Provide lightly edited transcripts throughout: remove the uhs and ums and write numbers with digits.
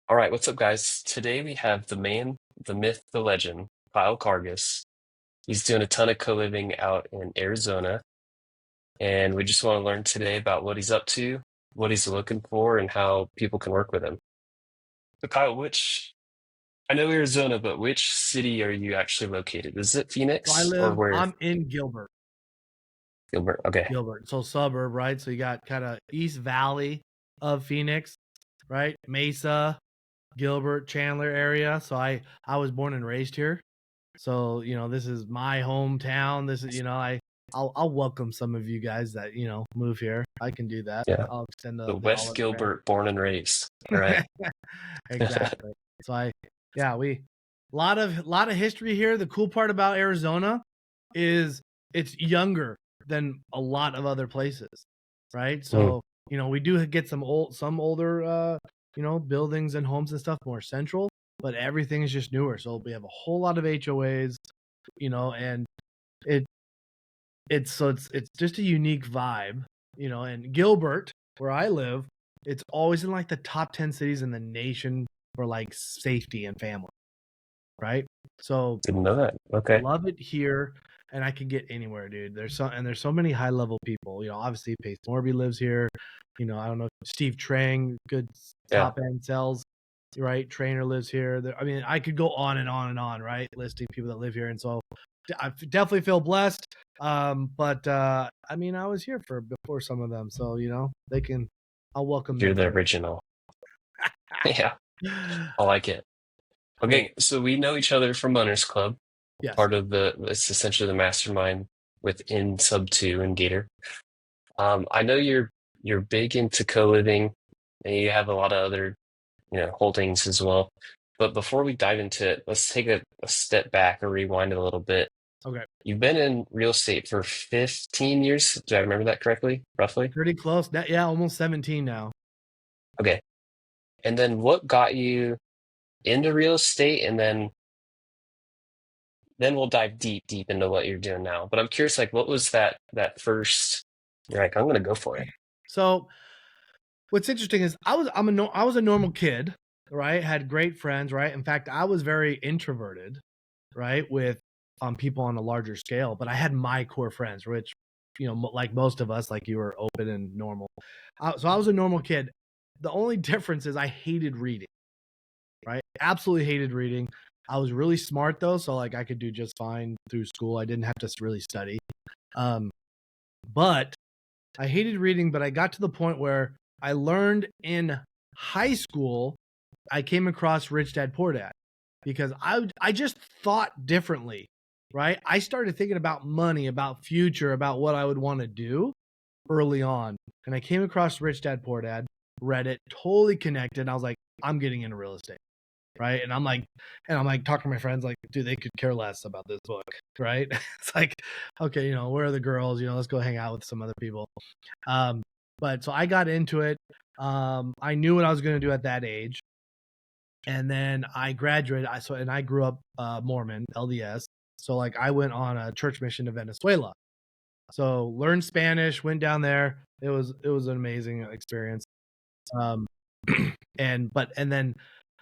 All right, what's up, guys? Today we have the man, the myth, the legend, Kyle Karges. He's doing a ton of co-living out in Arizona, and we just want to learn today about what he's up to, what he's looking for, and how people can work with him. So, Kyle, I know Arizona, but which city are you actually located? Is it So I Phoenix or live, where? I'm in Gilbert, Gilbert. Okay. Gilbert. So suburb, right? So you got kind of East Valley of Phoenix, right? Mesa, Gilbert, Chandler area. So I was born and raised here. So, this is my hometown. This is, I'll welcome some of you guys that, move here. I can do that. Yeah. I'll extend The the West olive branch. Gilbert, born and raised. All right. Exactly. So yeah, lot of history here. The cool part about Arizona is it's younger than a lot of other places, right? Mm, So, we do get some older, buildings and homes and stuff more central, but everything is just newer. So we have a whole lot of HOAs, and it it's just a unique vibe, and Gilbert, where I live, it's always in like the top 10 cities in the nation for like safety and family, right? So didn't know that. Okay. love it here, and I can get anywhere, dude. There's so many high level people. Obviously Pace Morby lives here. I don't know, Steve Trang, good Yeah. top end sales, right? Trainer lives here. I mean, I could go on and on and on, right? Listing people that live here, and so I definitely feel blessed. But I mean, I was here for before some of them, so they can. I'll welcome You're them the too. original. Yeah. I like it. Cool. Okay, so we know each other from Runners Club, Yes. part of it's essentially the mastermind within Sub 2 and Gator. I know you're big into co-living and you have a lot of other, holdings as well. But before we dive into it, let's take a step back or rewind it a little bit. Okay. You've been in real estate for 15 years. Do I remember that correctly, roughly? Pretty close. Yeah, almost 17 now. Okay. And then what got you into real estate? And then we'll dive deep into what you're doing now. But I'm curious, like, what was that first? You're like, I'm gonna go for it. So what's interesting is I was a normal kid, right? Had great friends, right? In fact, I was very introverted, right? With people on a larger scale, but I had my core friends, which like most of us, like you were open and normal. So I was a normal kid. The only difference is I hated reading, right? Absolutely hated reading. I was really smart though, so like I could do just fine through school. I didn't have to really study. Um, but I hated reading, but I got to the point where I learned in high school. I came across Rich Dad Poor Dad because I just thought differently, right? I started thinking about money, about future, about what I would want to do early on, and I came across Rich Dad Poor Dad, read it, totally connected. I was like, I'm getting into real estate, right? And I'm like talking to my friends, like, dude, they could care less about this book, right? It's like, okay, where are the girls? Let's go hang out with some other people. Um, but so I got into it. I knew what I was going to do at that age, and then I graduated. And I grew up Mormon LDS. So like I went on a church mission to Venezuela. So learned Spanish, went down there. It was an amazing experience. Um,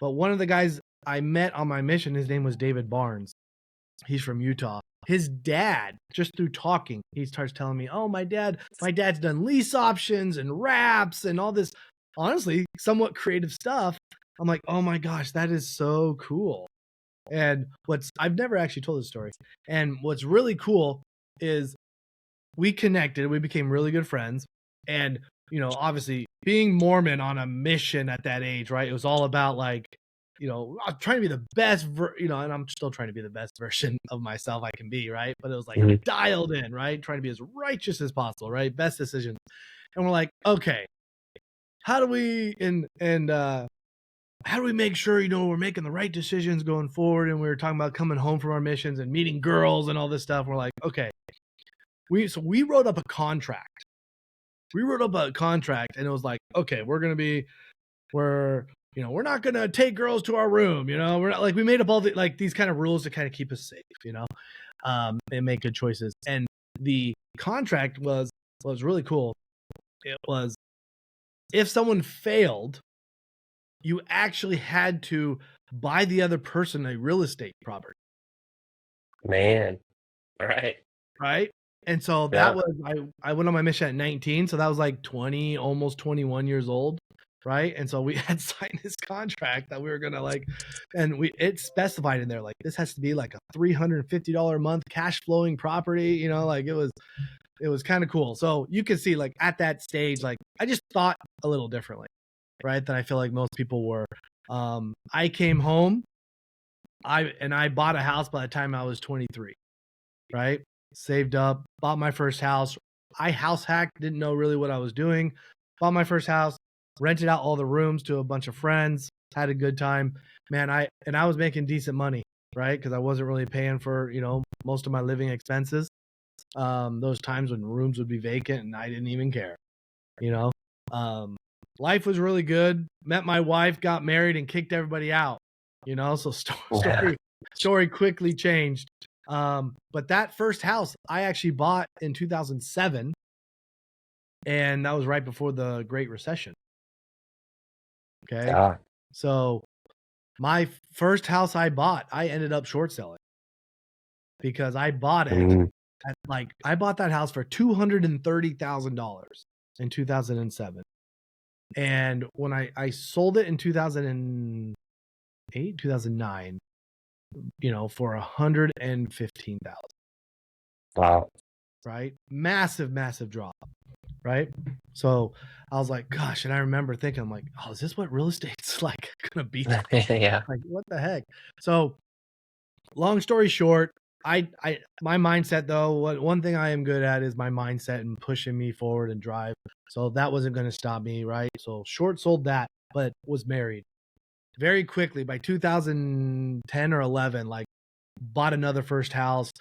but one of the guys I met on my mission, his name was David Barnes. He's from Utah. His dad, just through talking, he starts telling me, "Oh, my dad's done lease options and wraps and all this, honestly, somewhat creative stuff." I'm like, "Oh my gosh, that is so cool." And I've never actually told this story. And what's really cool is we connected, we became really good friends. And, obviously being Mormon on a mission at that age, right? It was all about like, I'm trying to be the best, and I'm still trying to be the best version of myself I can be, right? But it was like Mhm. dialed in, right? Trying to be as righteous as possible, right? Best decisions. And we're like, okay, how do we, how do we make sure, we're making the right decisions going forward? And we were talking about coming home from our missions and meeting girls and all this stuff. We're like, okay, we wrote up a contract. We wrote up a contract, and it was like, okay, we're not gonna take girls to our room. We're not like we made up all the like these kind of rules to kind of keep us safe. And make good choices. And the contract was really cool. It was if someone failed, you actually had to buy the other person a real estate property, Man. All right. right? And so that Yeah. was I went on my mission at 19, so that was like 20, almost 21 years old, right? And so we had signed this contract that we were gonna like, and it specified in there like this has to be like a $350 a month cash flowing property, like it was kind of cool. So you can see like at that stage, like I just thought a little differently, right? Than I feel like most people were. I came home, I bought a house by the time I was 23, right? Saved up, bought my first house. I house hacked, didn't know really what I was doing. Bought my first house, rented out all the rooms to a bunch of friends, had a good time. Man, I was making decent money, right? Because I wasn't really paying for, most of my living expenses. Those times when rooms would be vacant and I didn't even care, you know. Um, Life was really good. Met my wife, got married, and kicked everybody out, So Yeah. story quickly changed. But that first house I actually bought in 2007, and that was right before the Great Recession. Okay, Yeah. so my first house I bought, I ended up short selling because I bought it Mm. I bought that house for $230,000 in 2007. And when I sold it in 2008, 2009, for 115,000, Wow. right? Massive, massive drop, right? So I was like, gosh, and I remember thinking, I'm like, oh, is this what real estate's like gonna be like? Yeah. Like, what the heck? So long story short, my mindset though, one thing I am good at is my mindset and pushing me forward and drive. So that wasn't going to stop me, right? So short sold that, but was married very quickly by 2010 or 11. Like bought another first house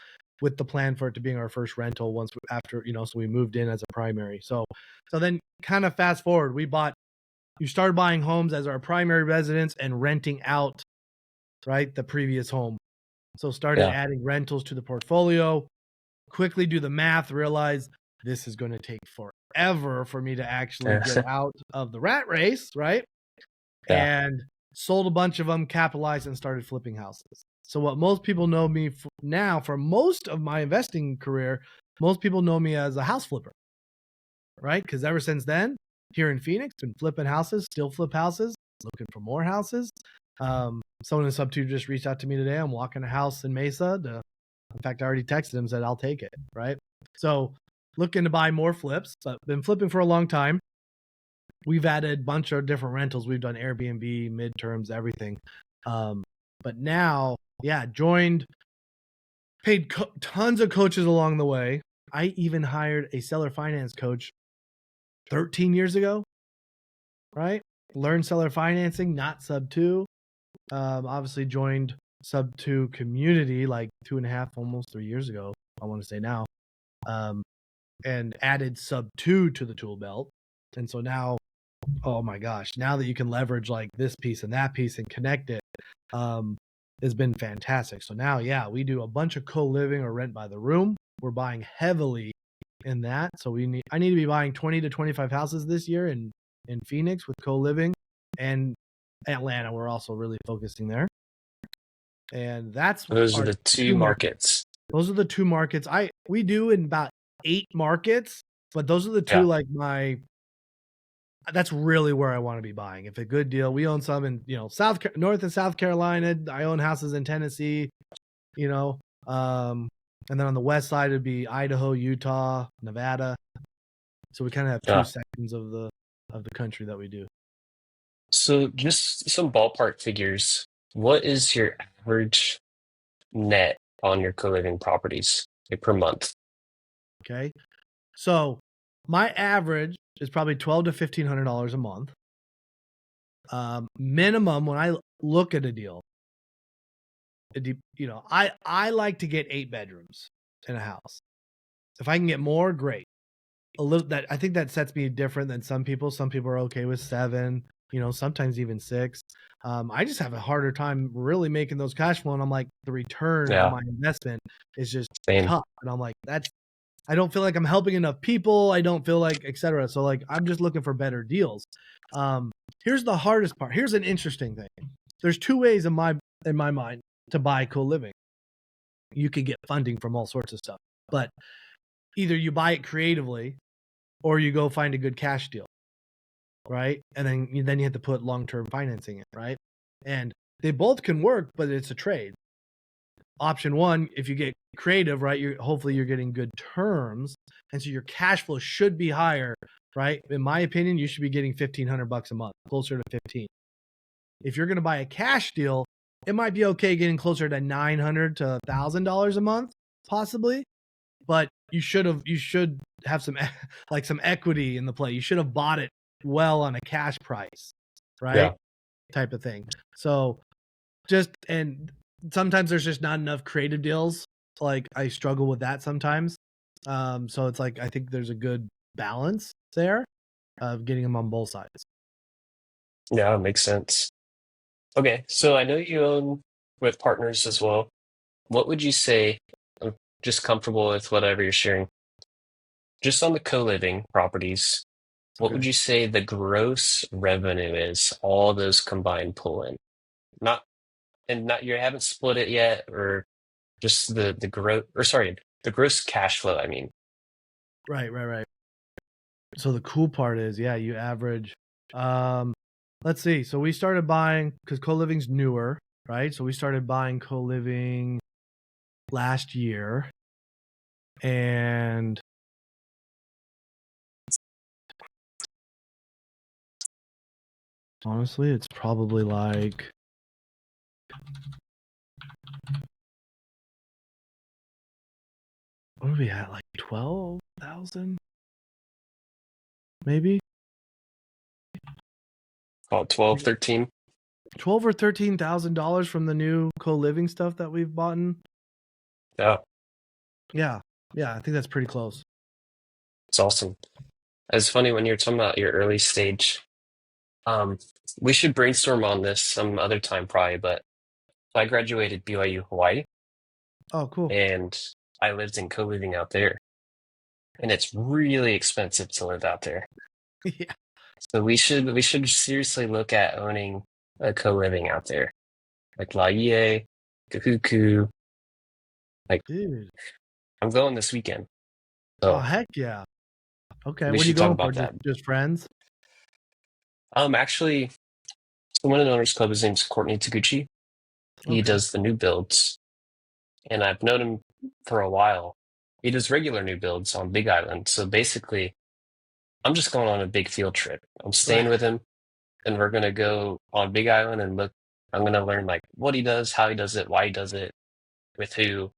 with the plan for it to being our first rental once after so we moved in as a primary. So then kind of fast forward, you started buying homes as our primary residence and renting out, right, the previous home. So started Yeah. adding rentals to the portfolio, quickly do the math, realize this is going to take forever for me to actually get out of the rat race, right? Yeah. And sold a bunch of them, capitalized, and started flipping houses. So what most people know me now for most of my investing career, most people know me as a house flipper, right? Because ever since then, here in Phoenix, been flipping houses, still flip houses, looking for more houses. Someone in sub two just reached out to me today. I'm walking a house in Mesa. In fact, I already texted him, said I'll take it. Right. So looking to buy more flips, but been flipping for a long time. We've added a bunch of different rentals. We've done Airbnb, midterms, everything. But now, yeah, joined, paid tons of coaches along the way. I even hired a seller finance coach 13 years ago, right? Learned seller financing, not sub two. Obviously joined sub two community like 2.5, almost 3 years ago, I want to say now. And added sub two to the tool belt. And so now, oh my gosh, now that you can leverage like this piece and that piece and connect it, has been fantastic. So now, yeah, we do a bunch of co-living or rent by the room. We're buying heavily in that. So I need to be buying 20 to 25 houses this year in Phoenix with co-living, and Atlanta. We're also really focusing there. And that's Those are our the two two markets. markets. Those are the two markets. We do in about 8 markets, but those are the two Yeah. like that's really where I want to be buying. If a good deal, we own some in, North and South Carolina. I own houses in Tennessee, and then on the west side it'd be Idaho, Utah, Nevada. So we kind of have two Yeah. sections of the country that we do. So just some ballpark figures. What is your average net on your co-living properties, like, per month? Okay. So my average is probably $1,200 to $1,500 a month. Minimum when I look at a deal, I like to get 8 bedrooms in a house. If I can get more, great. I think that sets me different than some people. Some people are okay with 7, sometimes even 6. I just have a harder time really making those cash flow, and I'm like, the return on Yeah. my investment is just Same. tough. And I'm like, I don't feel like I'm helping enough people. I don't feel like, et cetera. So like, I'm just looking for better deals. Here's the hardest part. Here's an interesting thing. There's two ways in my mind to buy co-living. You can get funding from all sorts of stuff, but either you buy it creatively or you go find a good cash deal, right? And then you have to put long-term financing in, right? And they both can work, but it's a trade. Option one, if you get creative, right, hopefully you're getting good terms, and so your cash flow should be higher, right? In my opinion, you should be getting $1,500 a month, closer to 15. If you're going to buy a cash deal, it might be okay getting closer to $900 to $1,000 a month, possibly, but you should have some some equity in the play. You should have bought it well on a cash price, right? Yeah. Type of thing. So and sometimes there's just not enough creative deals. Like I struggle with that sometimes. So it's like I think there's a good balance there of getting them on both sides. Yeah, it makes sense. Okay, so I know you own with partners as well. What would you say? I'm just comfortable with whatever you're sharing. Just on the co-living properties, what Okay. would you say the gross revenue is, all those combined pull in? Not not you haven't split it yet, or just the gross, or sorry, the gross cash flow, I mean. Right. So the cool part is, yeah, you average. Let's see. So we started buying because co-living's newer, right? So we started buying co-living last year, and honestly, it's probably like what are we at? Like 12,000, maybe About 12, 13. 12 or $13,000 from the new co-living stuff that we've bought in. Yeah, Yeah, I think that's pretty close. it's awesome. It's funny when you're talking about your early stage. Um, we should brainstorm on this some other time probably, but so I graduated BYU Hawaii Oh, cool. and I lived in co-living out there. And it's really expensive to live out there. Yeah, So we should seriously look at owning a co-living out there. Like Laie, Kahuku. Like dude. I'm going this weekend. Oh, So heck yeah. Okay, we what are you should talk going for? about that. Just friends? Actually, someone in the owners club, his name's Courtney Taguchi. He Okay. does the new builds, and I've known him for a while. He does regular new builds on Big Island. So basically, I'm just going on a big field trip. I'm staying Right. with him, and we're gonna go on Big Island and look. I'm gonna learn like what he does, how he does it, why he does it, with who,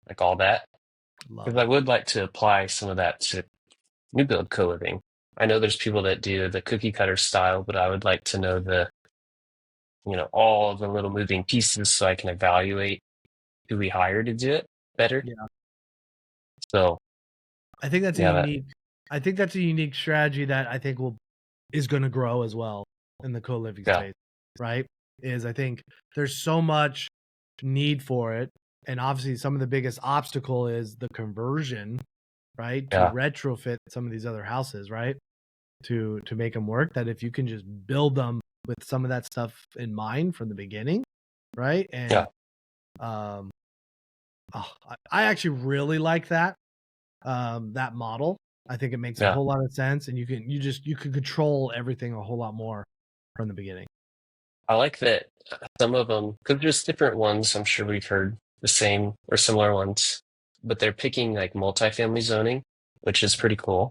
like all that. Love Because I it. would like to apply some of that to new build co-living. I know there's people that do the cookie cutter style, but I would like to know all the little moving pieces so I can evaluate who we hire to do it better. Yeah. So I think that's yeah, a unique strategy that I think is going to grow as well in the co-living yeah, space, right? Is I think there's so much need for it, and obviously some of the biggest obstacle is the conversion, right? To yeah, retrofit some of these other houses, right? To make them work. That if you can just build them with some of that stuff in mind from the beginning, right? yeah, And I actually really like that model. I think it makes a yeah. whole lot of sense, and you can control everything a whole lot more from the beginning. I like that some of them, because there's different ones. I'm sure we've heard the same or similar ones, but they're picking like multifamily zoning, which is pretty cool.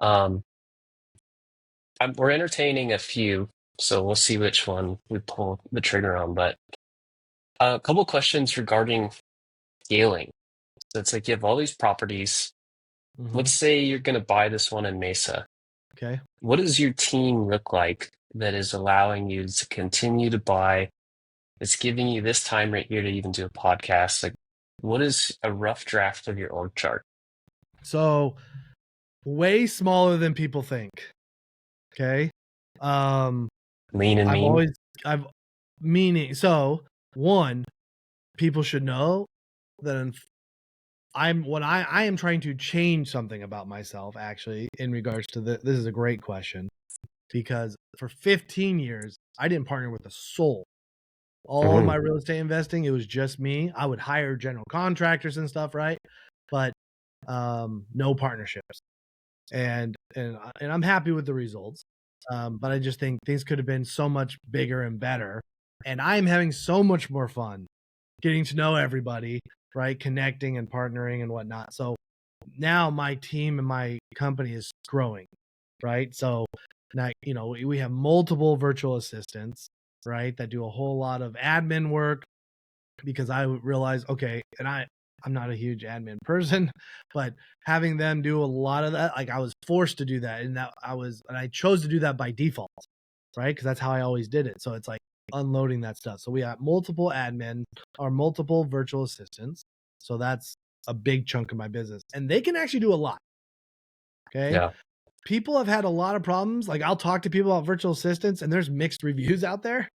Um, we're entertaining a few, so we'll see which one we pull the trigger on. But a couple questions regarding scaling. So it's like you have all these properties. Hmm. Let's say you're going to buy this one in Mesa. Okay. What does your team look like that is allowing you to continue to buy? It's giving you this time right here to even do a podcast. Like, what is a rough draft of your org chart? So way smaller than people think. Okay. Um, Lean and I've mean? always I've meaning so one people should know that I am trying to change something about myself actually in regards to this is a great question. because for 15 years, I didn't partner with a soul. All Hmm. my real estate investing, it was just me. I would hire general contractors and stuff, right? But no partnerships. And I'm happy with the results. But I just think things could have been so much bigger and better. And I'm having so much more fun getting to know everybody, right? Connecting and partnering and whatnot. So now my team and my company is growing, right? So now, we have multiple virtual assistants, right? That do a whole lot of admin work because I realized, okay, and I'm not a huge admin person, but having them do a lot of that, like I was forced to do that, and I chose to do that by default, right? Because that's how I always did it. So it's like unloading that stuff. So we have multiple admin or multiple virtual assistants. So that's a big chunk of my business, and they can actually do a lot. Okay. Yeah. People have had a lot of problems. Like I'll talk to people about virtual assistants, and there's mixed reviews out there,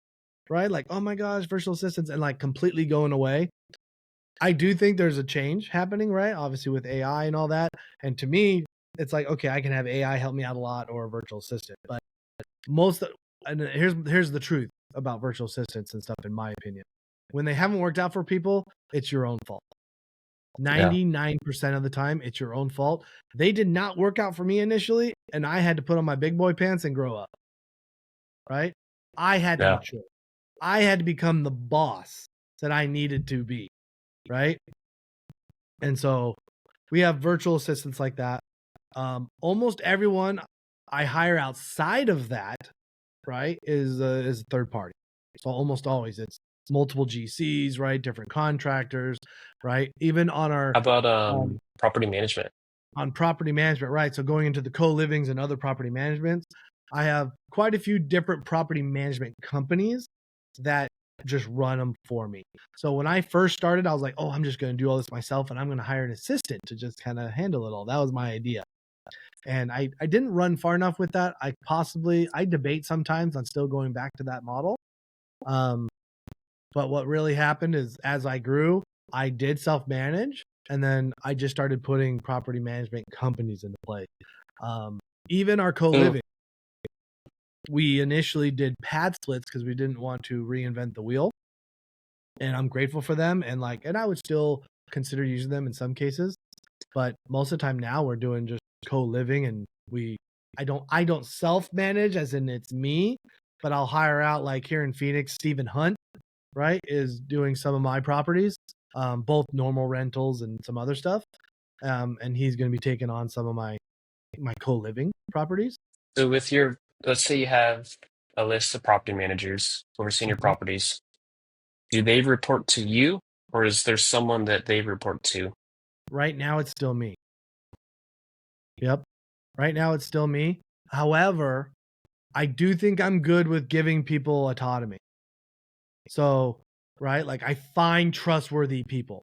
right? Like, oh my gosh, virtual assistants, and like completely going away. I do think there's a change happening, right? Obviously with AI and all that. And to me, it's like, okay, I can have AI help me out a lot or a virtual assistant. But most and here's the truth about virtual assistants and stuff, in my opinion. When they haven't worked out for people, it's your own fault. Yeah. 99% of the time, it's your own fault. They did not work out for me initially, and I had to put on my big boy pants and grow up, right? I had to Yeah. mature. I had to become the boss that I needed to be, right? And so we have virtual assistants like that. Almost everyone I hire outside of that, right, is a third party. So almost always it's multiple GCs, right, different contractors, right. Even on our How about um, property management? on property management, right. So going into the co-livings and other property managements, I have quite a few different property management companies that just run them for me. So when I first started, I was like, oh, I'm just going to do all this myself and I'm going to hire an assistant to just kind of handle it all. That was my idea. And I didn't run far enough with that. I debate sometimes on still going back to that model. Um, but what really happened is as I grew, I did self manage and then I just started putting property management companies into play. Um, Even our co Mm. living, we initially did pad splits because we didn't want to reinvent the wheel. And I'm grateful for them. And I would still consider using them in some cases. But most of the time now we're doing just co-living and I don't self-manage as in it's me, but I'll hire out like here in Phoenix, Stephen Hunt, right, is doing some of my properties, both normal rentals and some other stuff. And he's going to be taking on some of my co-living properties. So let's say you have a list of property managers overseeing your Mhm. properties. Do they report to you, or is there someone that they report to? Right now it's still me. Yep. Right now it's still me. However, I do think I'm good with giving people autonomy. So, right, like I find trustworthy people.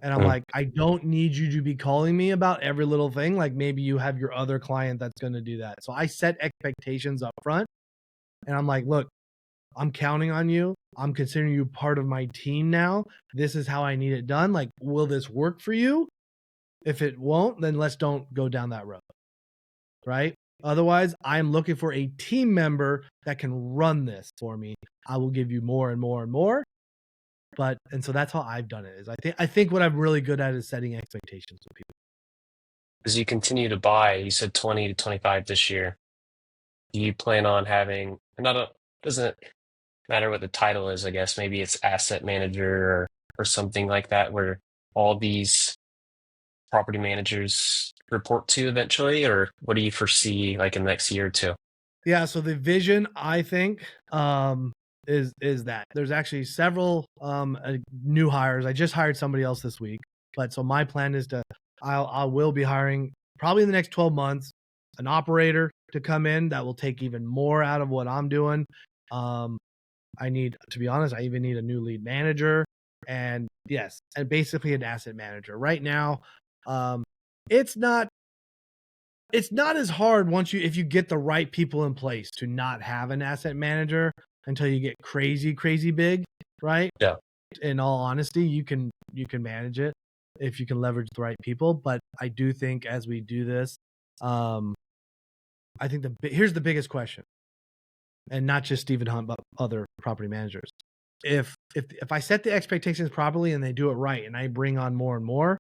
And I'm Mm. like, I don't need you to be calling me about every little thing. Like maybe you have your other client that's going to do that. So I set expectations up front and I'm like, look, I'm counting on you. I'm considering you part of my team now. This is how I need it done. Like, will this work for you? If it won't, then let's don't go down that road. Right. Otherwise, I'm looking for a team member that can run this for me. I will give you more and more and more. But and so that's how I've done it is I think what I'm really good at is setting expectations with people. As you continue to buy, you said 20 to 25 this year. Do you plan on having, not a, doesn't matter what the title is, I guess, maybe it's asset manager or something like that, where all these property managers report to eventually, or what do you foresee like in the next year or two? Yeah, so the vision I think is that there's actually several new hires. I just hired somebody else this week. But so my plan is to I will be hiring probably in the next 12 months an operator to come in that will take even more out of what I'm doing. Um I need to be honest, I even need a new lead manager and yes, and basically an asset manager. Right now, um it's not it's not as hard once you if you get the right people in place to not have an asset manager until you get crazy, crazy big, right? Yeah. In all honesty, you can manage it if you can leverage the right people. But I do think as we do this, um, I think here's the biggest question, and not just Stephen Hunt, but other property managers. If I set the expectations properly and they do it right, and I bring on more and more,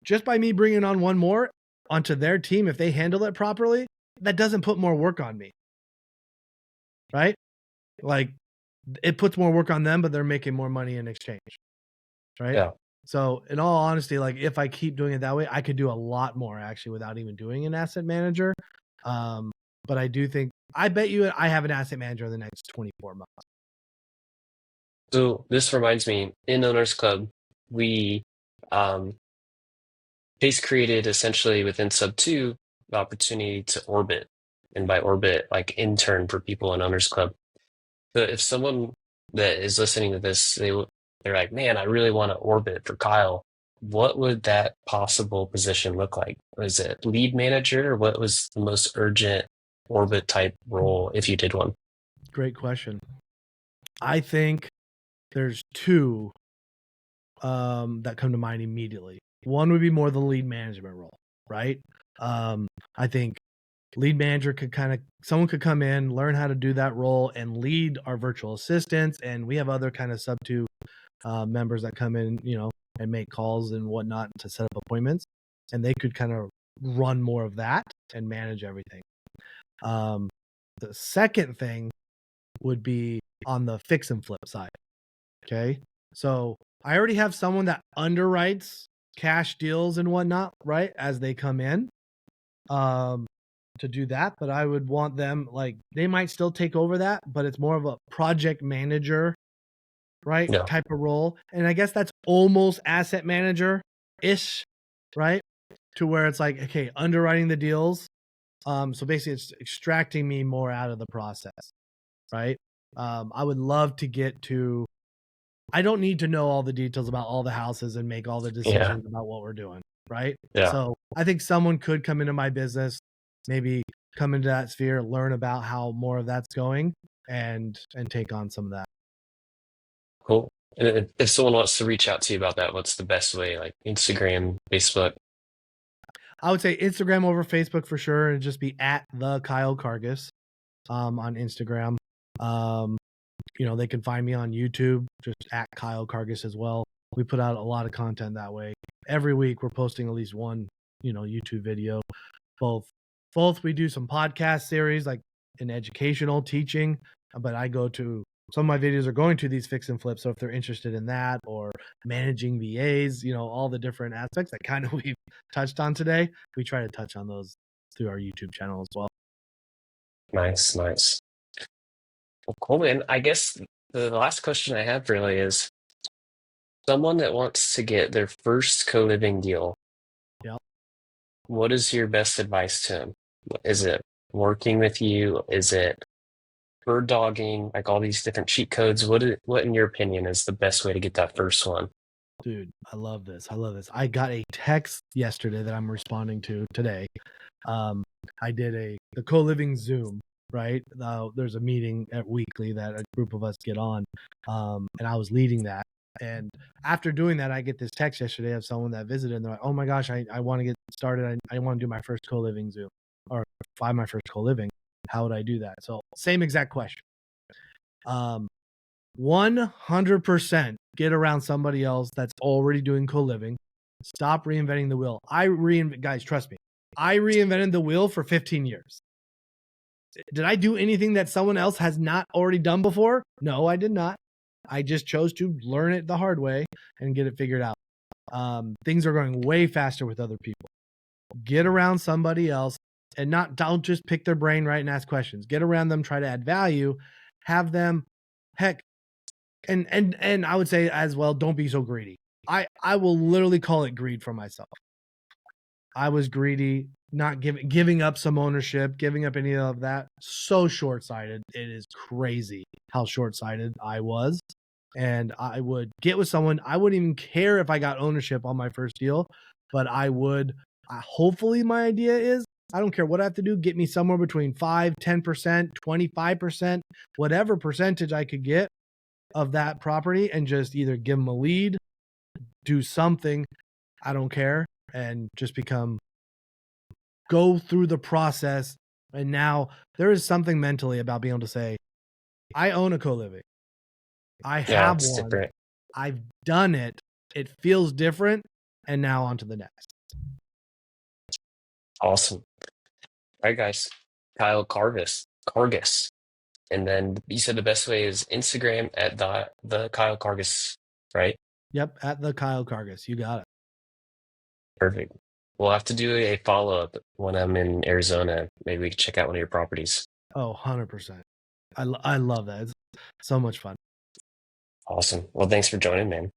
just by me bringing on one more onto their team, if they handle it properly, that doesn't put more work on me, right? Like, it puts more work on them, but they're making more money in exchange, right? Yeah. So in all honesty, like if I keep doing it that way, I could do a lot more actually without even doing an asset manager. But I do think, I bet you I have an asset manager in the next 24 months. So this reminds me, in Owners Club, we um, Pace created essentially within Sub 2 the opportunity to orbit. And by orbit, like intern for people in Owners Club. So if someone that is listening to this, they're like, man, I really want to orbit for Kyle. What would that possible position look like? Was it lead manager, or what was the most urgent orbit type role if you did one? Great question. I think there's two that come to mind immediately. One would be more the lead management role, right? I think lead manager someone could come in, learn how to do that role, and lead our virtual assistants. And we have other kind of sub 2 members that come in, and make calls and whatnot to set up appointments. And they could kind of run more of that and manage everything. The second thing would be on the fix and flip side. Okay. So I already have someone that underwrites cash deals and whatnot, right, as they come in to do that. But I would want them, like, they might still take over that, but it's more of a project manager, right, Yeah. type of role. And I guess that's almost asset manager-ish, right, to where it's like, okay, underwriting the deals. So basically it's extracting me more out of the process, right? I would love to get to, I don't need to know all the details about all the houses and make all the decisions about what we're doing, right? Yeah. So I think someone could come into my business, maybe come into that sphere, learn about how more of that's going, and take on some of that. Cool. And if someone wants to reach out to you about that, what's the best way? Like Instagram, Facebook? I would say Instagram over Facebook for sure, and just be at the Kyle Karges on Instagram. They can find me on YouTube, just at Kyle Karges as well. We put out a lot of content that way. Every week we're posting at least one, YouTube video. Both we do some podcast series, like an educational teaching, but some of my videos are going to these fix and flips. So if they're interested in that, or managing VAs, all the different aspects that kind of we've touched on today, we try to touch on those through our YouTube channel as well. Nice. Well, cool, man. I guess the last question I have really is, someone that wants to get their first co-living deal. Yep. What is your best advice to them? Is it working with you? Is it bird dogging? Like all these different cheat codes? What in your opinion is the best way to get that first one? Dude, I love this. I got a text yesterday that I'm responding to today. I did the co-living Zoom, right? There's a meeting at weekly that a group of us get on, and I was leading that. And after doing that, I get this text yesterday of someone that visited, and they're like, "Oh my gosh, I want to get started. I want to do my first co-living Zoom, or find my first co-living. How would I do that?" So same exact question. 100% get around somebody else that's already doing co-living. Stop reinventing the wheel. Guys, trust me. I reinvented the wheel for 15 years. Did I do anything that someone else has not already done before? No, I did not. I just chose to learn it the hard way and get it figured out. Things are going way faster with other people. Get around somebody else, and don't just pick their brain, right, and ask questions. Get around them, try to add value, have them, heck, and I would say as well, don't be so greedy. I will literally call it greed for myself. I was greedy, not giving up some ownership, giving up any of that. So short-sighted. It is crazy how short-sighted I was. And I would get with someone. I wouldn't even care if I got ownership on my first deal, but I would, hopefully my idea is, I don't care what I have to do, get me somewhere between 5, 10%, 25%, whatever percentage I could get of that property, and just either give them a lead, do something, I don't care, and just go through the process And now there is something mentally about being able to say, I own a co-living. I Yeah, have it's one. different. I've done it. It feels different. And now on to the next. Awesome. All right, guys. Kyle Karges. And then you said the best way is Instagram at the Kyle Karges, right? Yep, at the Kyle Karges. You got it. Perfect. We'll have to do a follow-up when I'm in Arizona. Maybe we can check out one of your properties. Oh, 100%. I love that. It's so much fun. Awesome. Well, thanks for joining, man.